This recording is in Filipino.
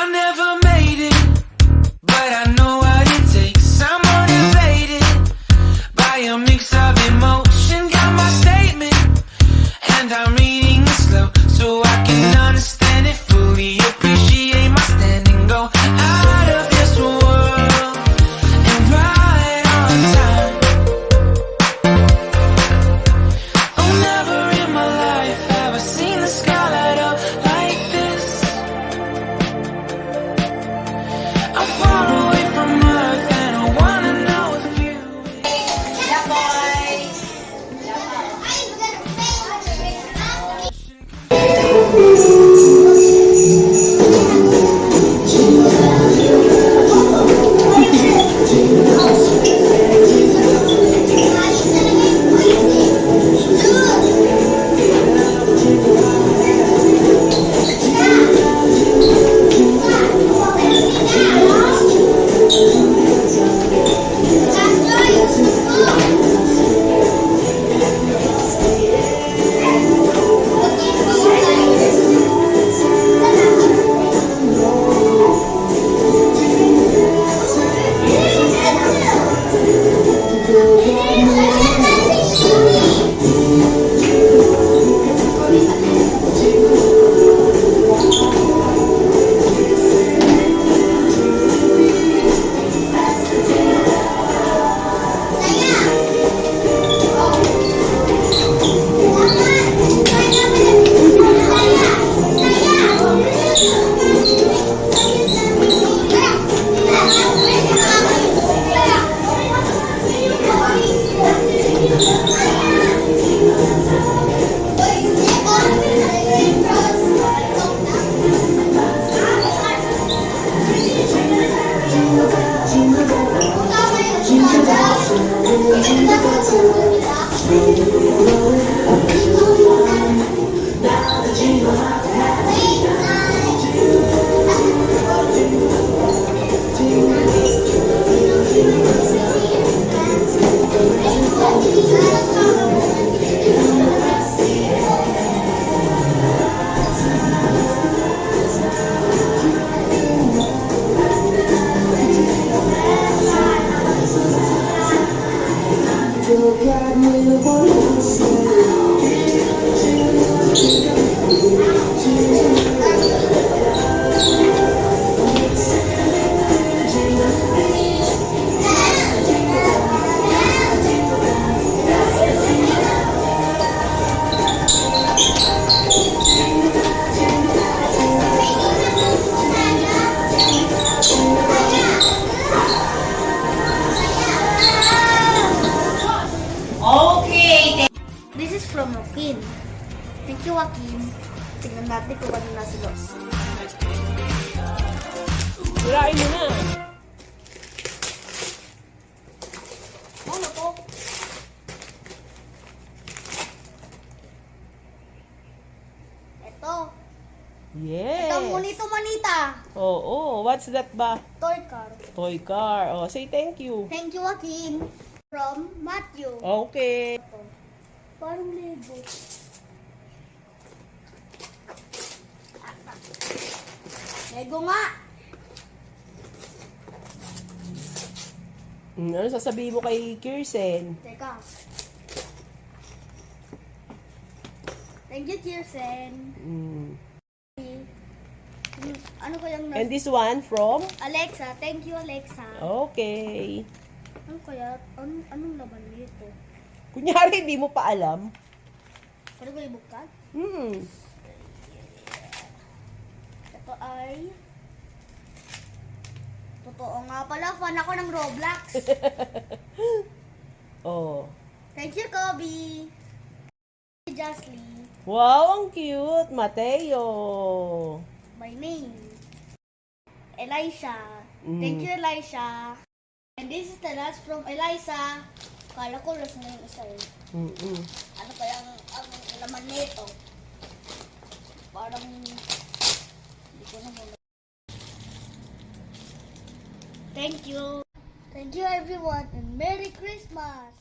I never made it, but I know what it takes. I'm motivated by a mix of emotion. Got my statement, and I'm reading it slow so I can understand it fully. Appreciate my standing, go out of this world and right on time. Oh, never in my life have I seen the sky light up like this. I'm far away from Earth and I wanna know if you. This is from Joaquin. Thank you, Joaquin. Tingnan natin kung ano nasa loob. Sirain mo na. Ano to? Ito. Yes. Ito, Monito Manita. Oo, what's that ba? Toy car. Toy car. Oh, say thank you. Thank you, Joaquin. From Matthew. Okay. Ito. Parang Lego. Lego nga. Ano sasabihin mo kay Kirsten? Teka. Thank you, Kirsten. Ano kayang And this one from? Alexa. Thank you, Alexa. Okay. Ano kaya? Anong laman nito? Kunyari, hindi mo pa alam. Pwede ko ibukas? Hmm. Ito ay... Totoo nga pala, fan ako ng Roblox. Oh. Thank you, Kobe. Jocelyn. Wow, ang cute. Mateo. My name. Elisha. Thank you, Elisha. And this is the last from Eliza. Kala ko last na yung isa eh. Ano kaya ang laman nito? Parang hindi ko na muna. Thank you. Thank you everyone and Merry Christmas.